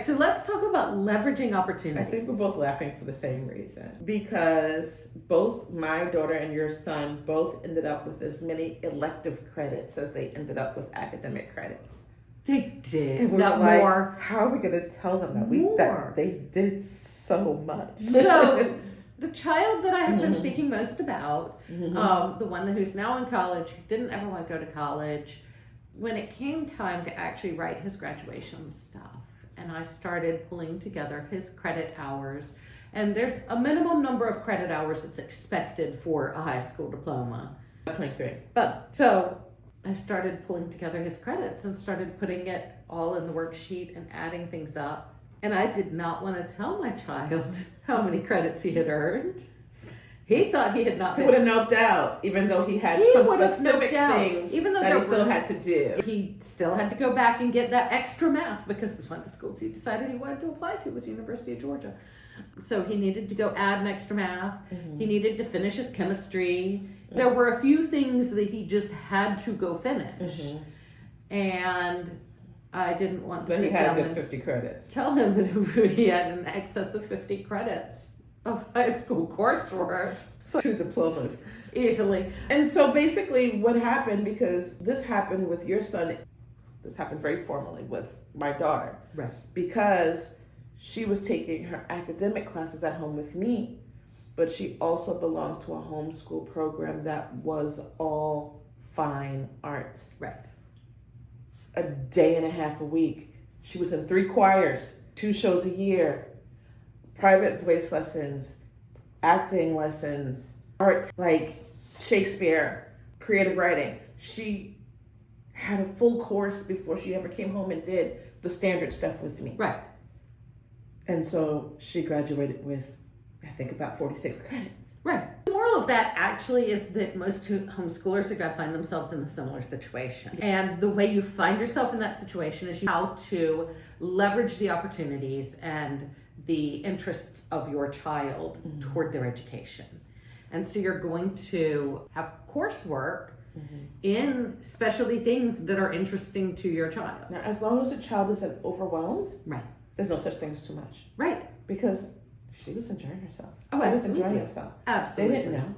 so let's talk about leveraging I opportunities. think we're both laughing for the same reason. Because both my daughter and your son both ended up with as many elective credits as they ended up with academic credits. They did. And we Not were like, more. how are we going to tell them that, More. that they did so much? So the child that I have been Mhm. speaking most about, Mhm. the one who's now in college, who didn't ever want to go to college, when it came time to actually write his graduation stuff, and I started pulling together his credit hours, and there's a minimum number of credit hours that's expected for a high school diploma. 23. But so I started pulling together his credits and started putting it all in the worksheet and adding things up. And I did not want to tell my child how many credits he had earned. He thought he had not He been. would have noped out, even though he had He some would have specific noped out, things even though that there he still were- had to do. He still had to go back and get that extra math because one of the schools he decided he wanted to apply to was University of Georgia. So he needed to go add an extra math. He needed to finish his chemistry. There were a few things that he just had to go finish. And I didn't want to Then he sit had a down good and 50 credits. tell him that he had an excess of 50 credits of high school coursework. So 2 diplomas. Easily. And so basically what happened, because this happened with your son, this happened very formally with my daughter. Right. Because she was taking her academic classes at home with me, but she also belonged to a homeschool program that was all fine arts. Right. A day and a half a week. She was in 3 choirs, 2 shows a year, private voice lessons, acting lessons, arts like Shakespeare, creative writing. She had a full course before she ever came home and did the standard stuff with me. Right. And so she graduated with, I think, about 46 credits. Right. The moral of that actually is that most homeschoolers are going to find themselves in a similar situation. And the way you find yourself in that situation is how to leverage the opportunities and the interests of your child toward their education. And so you're going to have coursework in specialty things that are interesting to your child. Now, as long as the child isn't overwhelmed, Right. there's no such thing as too much. Right. Because she was enjoying herself. Oh, She was absolutely. enjoying herself. Absolutely. They didn't know.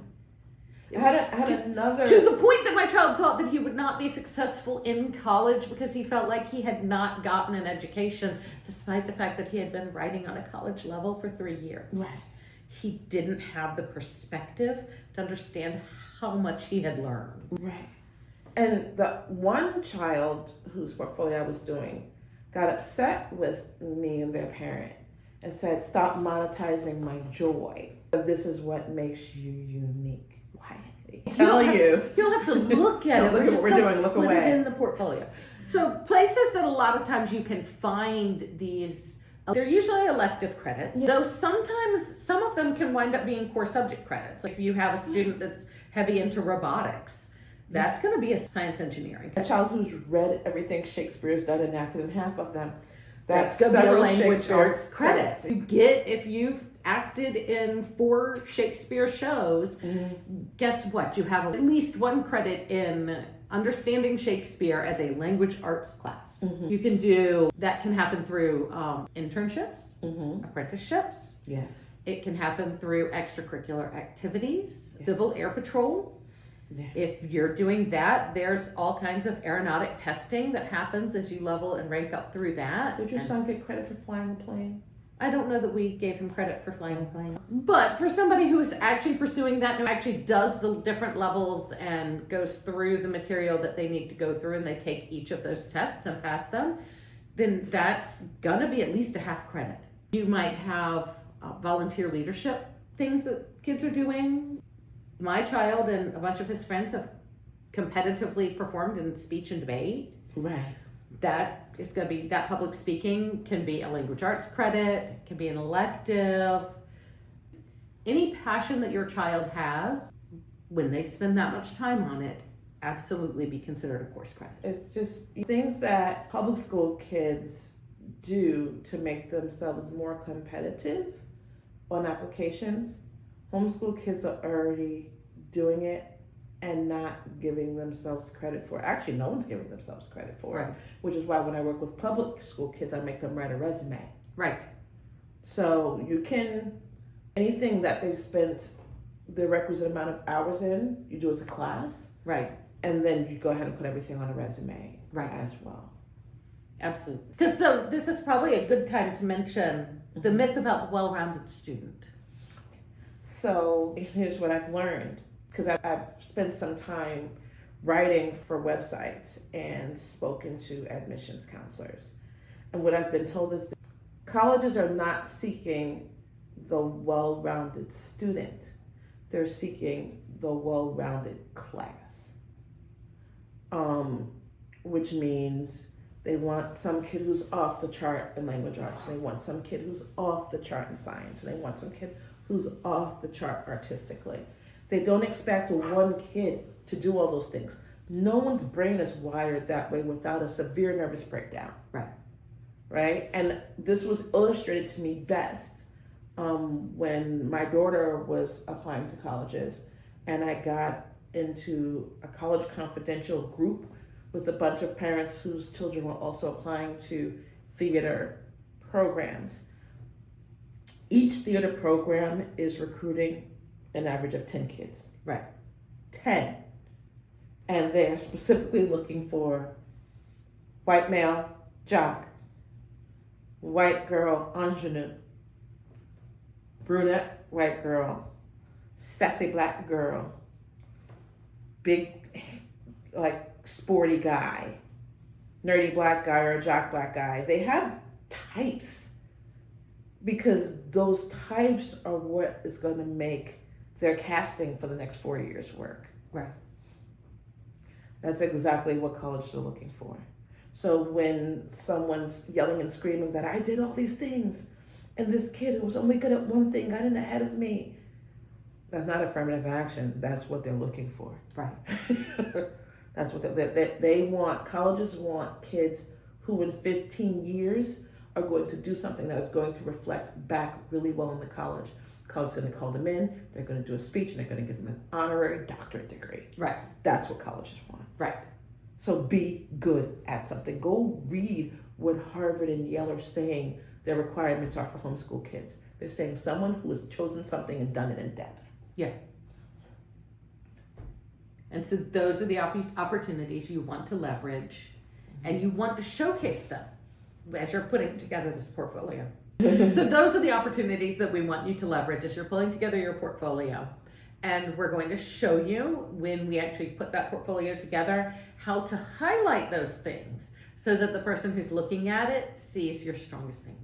I had another... To the point that my child thought that he would not be successful in college because he felt like he had not gotten an education, despite the fact that he had been writing on a college level for 3 years. Right. He didn't have the perspective to understand how much he had learned. Right. And the one child whose portfolio I was doing got upset with me and their parent and said, stop monetizing my joy. This is what makes you unique. Why? Tell you. You don't have to look at it. Look at what we're doing. Look put away. it in the portfolio. So places that a lot of times you can find these, they're usually elective credits. Though sometimes some of them can wind up being core subject credits. Like if you have a student that's heavy into robotics, that's going to be a science engineering. A child who's read everything Shakespeare's done and acted in half of them. That's going to be a several language Shakespeare arts credit. You get, if you've acted in 4 Shakespeare shows, guess what? You have at least 1 credit in understanding Shakespeare as a language arts class. You can do, that can happen through internships, apprenticeships. Yes. It can happen through extracurricular activities, Civil Air Patrol. Yeah. If you're doing that, there's all kinds of aeronautic testing that happens as you level and rank up through that. Did your And son get credit for flying a plane? I don't know that we gave him credit for flying a plane. But for somebody who is actually pursuing that, who actually does the different levels and goes through the material that they need to go through, and they take each of those tests and pass them, then that's gonna be at least a half credit. You might have volunteer leadership things that kids are doing. My child and a bunch of his friends have competitively performed in speech and debate. Right. That is going to be, that public speaking can be a language arts credit, can be an elective. Any passion that your child has, when they spend that much time on it, absolutely be considered a course credit. It's just things that public school kids do to make themselves more competitive on applications. Homeschool kids are already doing it and not giving themselves credit for it. Actually, no one's giving themselves credit for it, Right. which is why when I work with public school kids, I make them write a resume. Right. So you can, anything that they've spent the requisite amount of hours in, you do as a class, Right. and then you go ahead and put everything on a resume Right. as well. Absolutely. Because so this is probably a good time to mention the myth about the well-rounded student. So here's what I've learned, because I've spent some time writing for websites and spoken to admissions counselors. And what I've been told is that colleges are not seeking the well-rounded student. They're seeking the well-rounded class. Which means they want some kid who's off the chart in language arts. They want some kid who's off the chart in science. And they want some kid who's off the chart artistically. They don't expect one kid to do all those things. No one's brain is wired that way without a severe nervous breakdown. Right. Right? And this was illustrated to me best when my daughter was applying to colleges, and I got into a college confidential group with a bunch of parents whose children were also applying to theater programs. Each theater program is recruiting an average of 10 kids. Right. 10. And they're specifically looking for white male, jock, white girl, ingenue, brunette, white girl, sassy black girl, big, like, sporty guy, nerdy black guy, or a jock black guy. They have types because those types are what is going to make their casting for the next 4 years work. Right. That's exactly what colleges are looking for. So when someone's yelling and screaming that I did all these things and this kid who was only good at one thing got in ahead of me, that's not affirmative action. That's what they're looking for. Right. That's what they want. Colleges want kids who in 15 years are going to do something that is going to reflect back really well in the college. The college is going to call them in, they're going to do a speech, and they're going to give them an honorary doctorate degree. Right. That's what colleges want. Right. So be good at something. Go read what Harvard and Yale are saying their requirements are for homeschool kids. They're saying someone who has chosen something and done it in depth. Yeah. And so those are the opportunities you want to leverage, and you want to showcase them as you're putting together this portfolio. So those are the opportunities that we want you to leverage as you're pulling together your portfolio. And we're going to show you, when we actually put that portfolio together, how to highlight those things so that the person who's looking at it sees your strongest thing.